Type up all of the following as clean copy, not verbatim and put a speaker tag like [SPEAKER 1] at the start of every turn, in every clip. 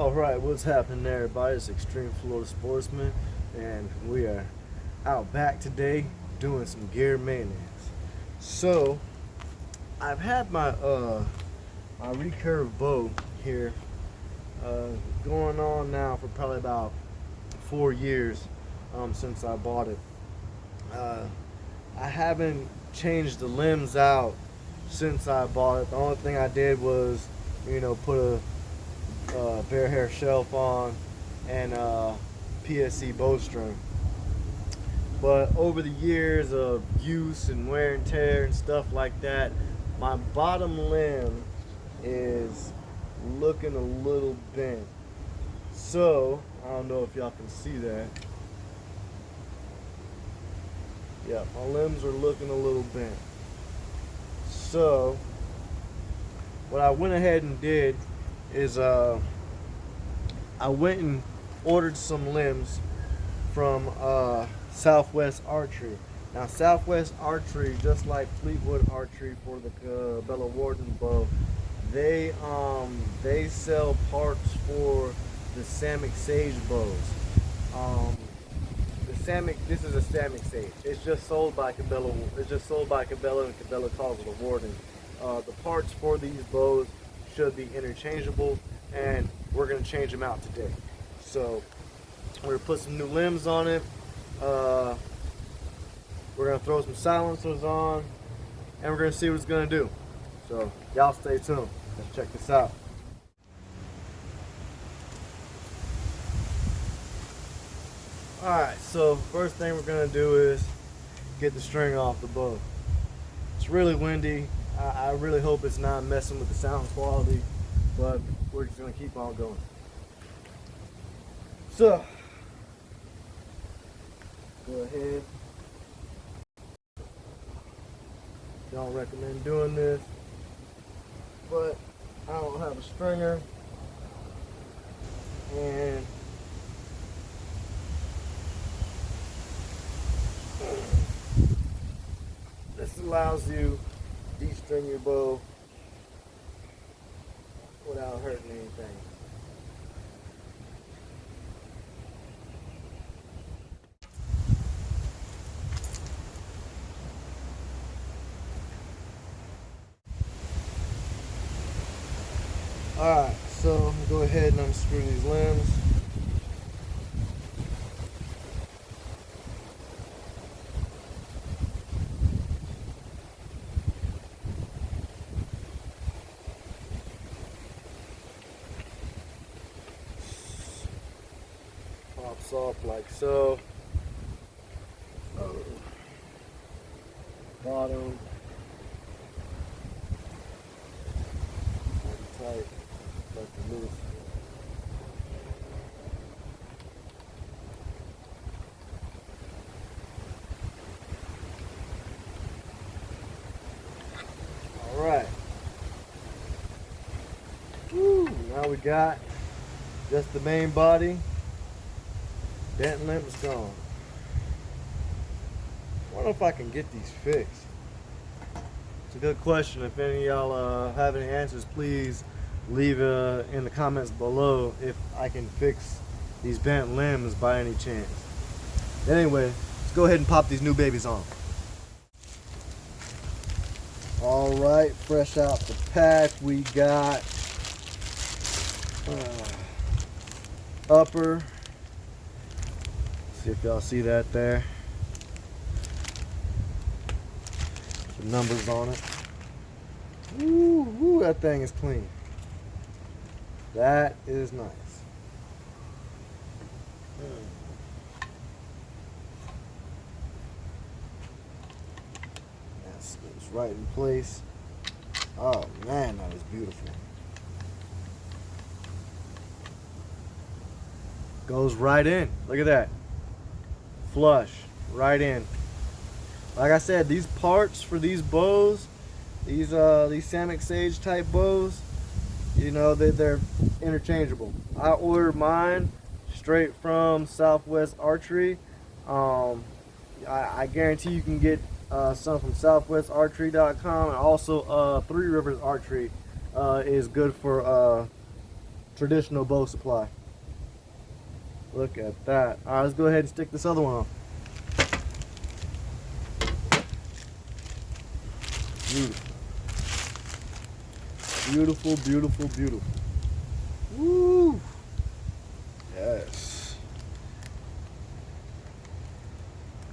[SPEAKER 1] Alright, what's happening there, everybody? It's Extreme Florida Sportsman, and we are out back today doing some gear maintenance. So, I've had my recurve bow here going on now for probably about 4 years since I bought it. I haven't changed the limbs out since I bought it. The only thing I did was, put a bare hair shelf on and PSC bowstring. But over the years of use and wear and tear and stuff like that, my bottom limb is looking a little bent. So I don't know if y'all can see that. Yeah, my limbs are looking a little bent. So what I went ahead and did is I went and ordered some limbs from Southwest Archery. Now Southwest Archery, just like Fleetwood Archery for the Bella Warden bow, they sell parts for the Samko Sage bows. This is a Samko Sage. It's just sold by Cabela. It's just sold by Cabela, and Cabela calls it a Warden. The parts for these bows should be interchangeable, and we're going to change them out today. So we're going to put some new limbs on it. We're going to throw some silencers on, and we're going to see what it's going to do. So y'all stay tuned. Let's check this out. Alright, so first thing we're going to do is get the string off the bow. It's really windy. I really hope it's not messing with the sound quality, but we're just going to keep on going. So, go ahead. Don't recommend doing this, but I don't have a stringer, and this allows you to de-string your bow without hurting anything. Alright, so I'm going to go ahead and unscrew these limbs. Pops off like so. Bottom. Tight. Let it loose. Alright. Now we got just the main body. Bent limb is gone. I wonder if I can get these fixed. It's a good question. If any of y'all have any answers, please leave in the comments below if I can fix these bent limbs by any chance. Anyway, let's go ahead and pop these new babies on. Alright, fresh out the pack, we got upper. See if y'all see that there. Some numbers on it. Ooh, that thing is clean. That is nice. That's right in place. Oh man, that is beautiful. Goes right in. Look at that. Flush right in. Like I said, these parts for these bows, these Samko Sage type bows, they're interchangeable. I ordered mine straight from Southwest Archery. I guarantee you can get some from southwestarchery.com, and also Three Rivers Archery is good for traditional bow supply. Look at that. All right, let's go ahead and stick this other one on. Beautiful. Beautiful, beautiful, beautiful. Woo! Yes.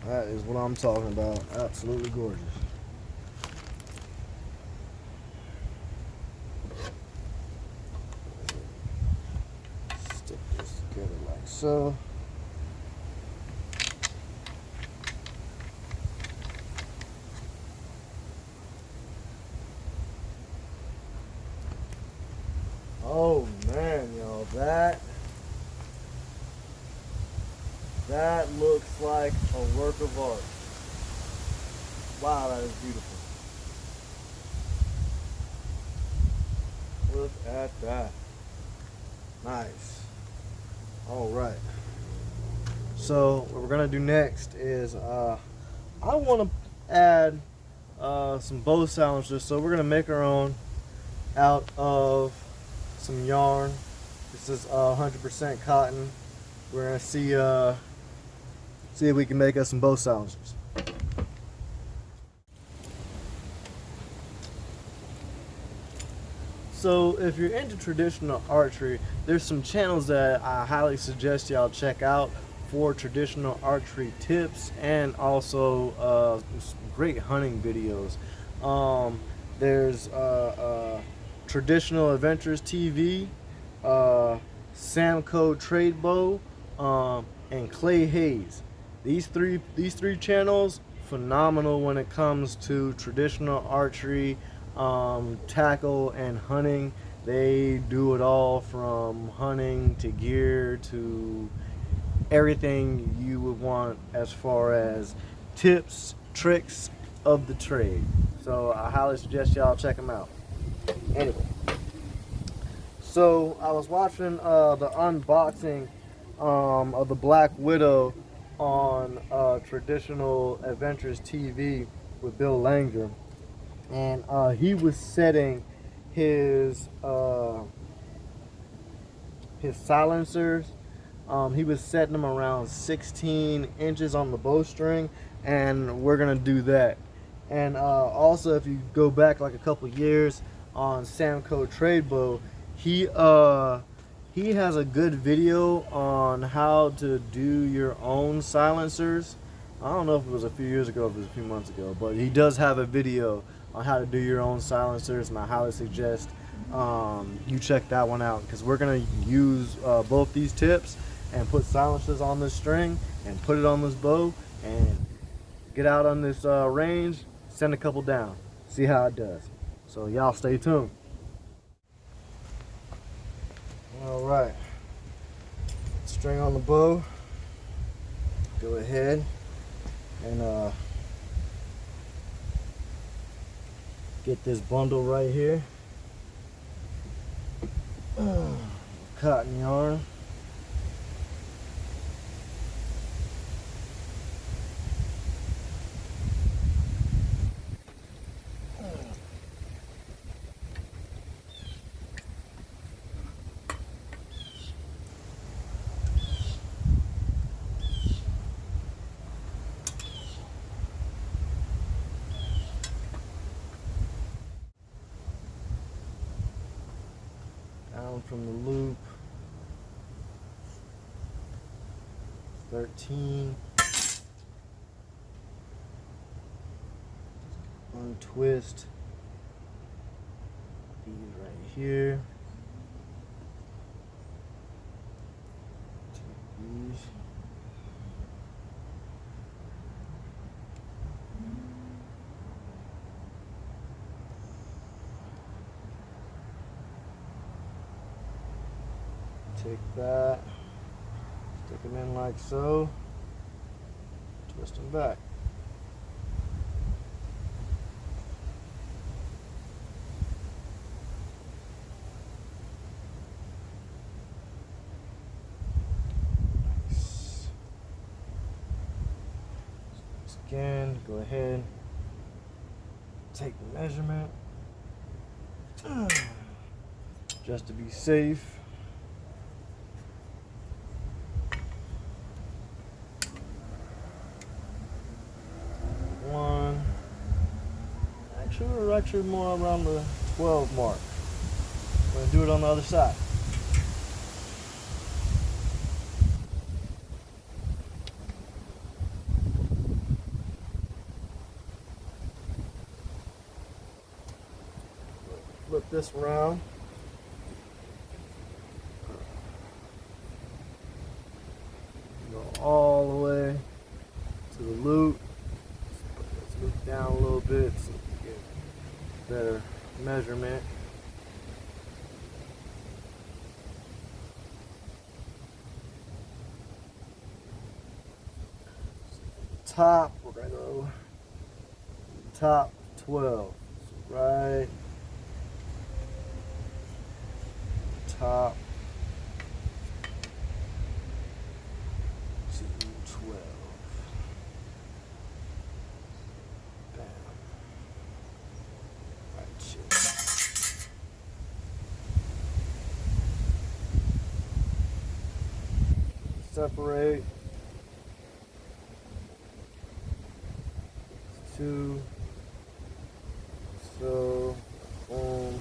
[SPEAKER 1] That is what I'm talking about. Absolutely gorgeous. Stick this together like so. Oh man, y'all, that looks like a work of art. Wow, that is beautiful. Look at that. Nice. All right. So what we're gonna do next is I want to add some bow silencers. So we're gonna make our own out of some yarn. This is 100% cotton. We're gonna see if we can make us some bow silencers. So if you're into traditional archery, there's some channels that I highly suggest y'all check out for traditional archery tips and also great hunting videos. There's Traditional Adventures TV, Samko Trad Bow, and Clay Hayes. These three channels, phenomenal when it comes to traditional archery, tackle and hunting. They do it all from hunting to gear to everything you would want as far as tips, tricks of the trade. So I highly suggest y'all check them out. Anyway, so I was watching the unboxing of the Black Widow on Traditional Adventures TV with Bill Langer, and he was setting his silencers. He was setting them around 16 inches on the bowstring, and we're gonna do that. And also, if you go back like a couple years on Samko Trad Bow, he has a good video on how to do your own silencers. I don't know if it was a few years ago, if it was a few months ago, but he does have a video on how to do your own silencers, and I highly suggest you check that one out, because we're gonna use both these tips and put silencers on this string and put it on this bow and get out on this range, send a couple down, see how it does. So y'all stay tuned. All right, string on the bow. Go ahead and get this bundle right here. Cotton yarn. Down from the loop. 13. Untwist these right here. Take these. Take that, stick them in like so, twist them back. Nice. Once again, go ahead, take the measurement, just to be safe. actually more around the 12 mark. I'm gonna do it on the other side. Flip this around. Go all the way to the loop. Let's loop down a little bit so we get better measurement. Top, we're gonna go top 12. So right top to 12. Bam. Right, shit. Separate. 2. So, boom.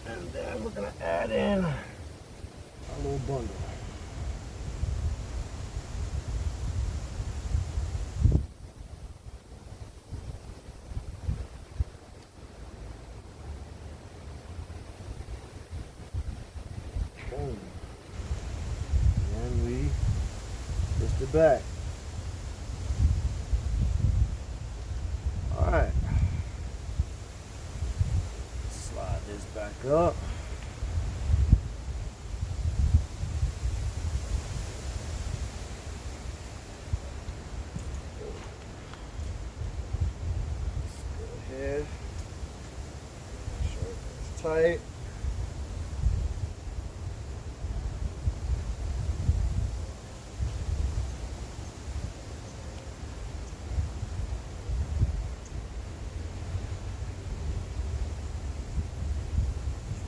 [SPEAKER 1] And then we're gonna add in our little bundle. Boom. And we twist it back. Alright. Slide this back up. Let's go ahead. Make sure it's tight.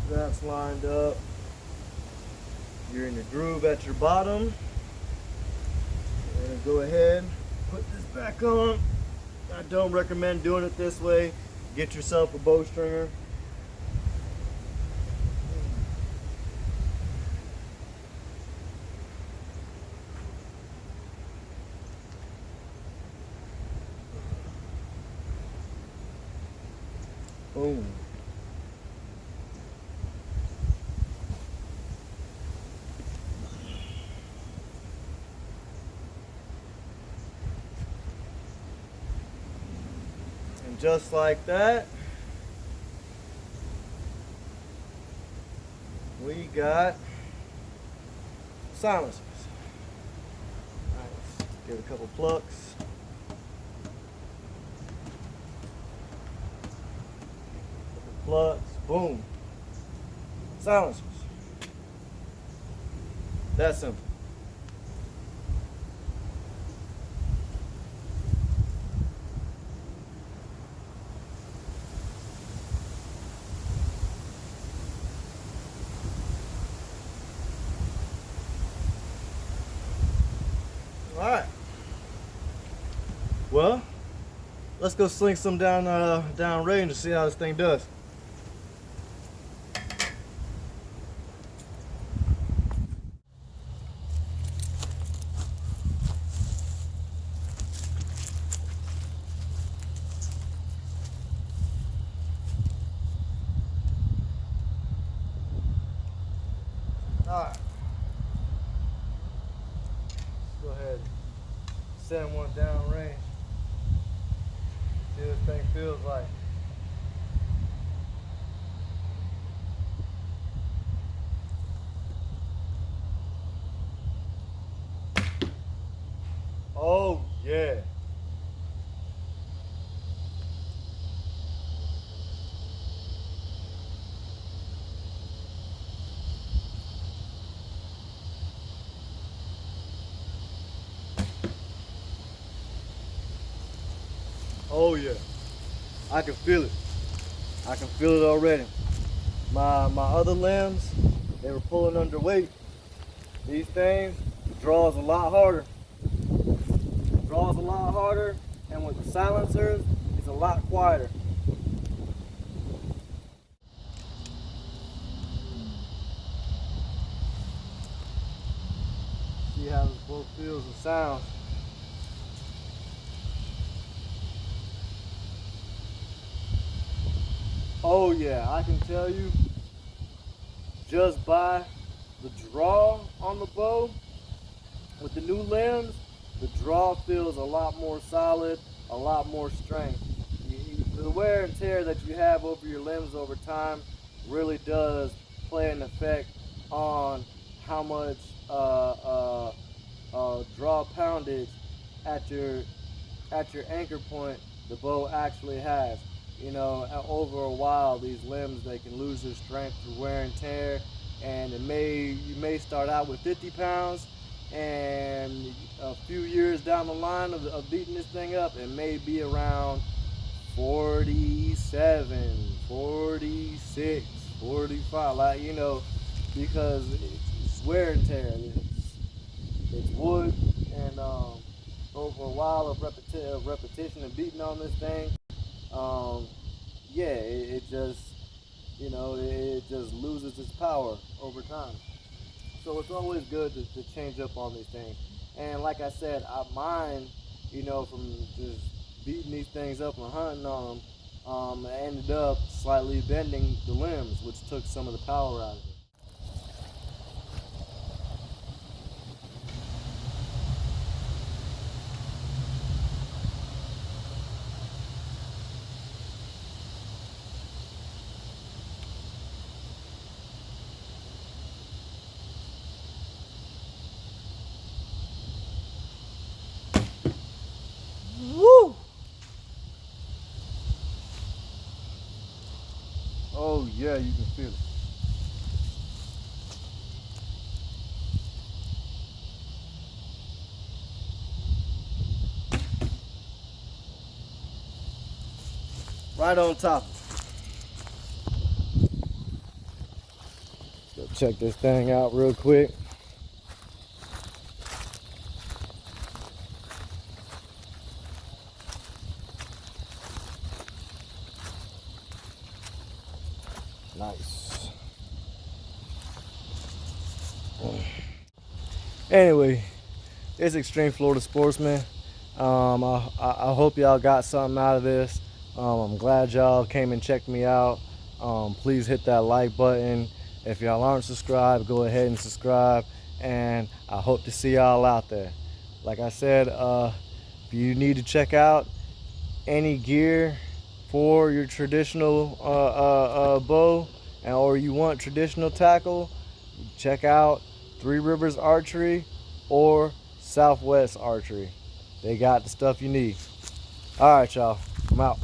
[SPEAKER 1] That's lined up. You're in the groove at your bottom. And go ahead, put this back on. I don't recommend doing it this way. Get yourself a bowstringer. Boom. Just like that, we got silencers. All right, let's give it a couple plucks. Couple plucks, boom. Silencers. That simple. Alright. Well, let's go sling some down range and see how this thing does. Alright. Go ahead, send one down range. See what this thing feels like. Oh yeah. Oh yeah, I can feel it. I can feel it already. My other limbs, they were pulling underweight. These things draws a lot harder. Draws a lot harder, and and with the silencers, it's a lot quieter. See how this bow feels and sounds. Oh yeah, I can tell you, just by the draw on the bow, with the new limbs, the draw feels a lot more solid, a lot more strength. The wear and tear that you have over your limbs over time really does play an effect on how much draw poundage at your anchor point the bow actually has. You know, over a while, these limbs, they can lose their strength through wear and tear, and you may start out with 50 pounds, and a few years down the line of beating this thing up, it may be around 47, 46, 45, like, you know, because it's wear and tear. It's wood, and over a while of repetition and beating on this thing, yeah, it just, you know, it just loses its power over time. So it's always good to change up on these things. And like I said, mine, you know, from just beating these things up and hunting on them, I ended up slightly bending the limbs, which took some of the power out of it. Woo! Oh yeah, you can feel it. Right on top. Let's go check this thing out real quick. Nice. Anyway, it's Extreme Florida Sportsman. I hope y'all got something out of this. I'm glad y'all came and checked me out. Please hit that like button. If y'all aren't subscribed, go ahead and subscribe. And I hope to see y'all out there. Like I said, if you need to check out any gear for your traditional bow, or you want traditional tackle, check out Three Rivers Archery or Southwest Archery. They got the stuff you need. All right, y'all. I'm out.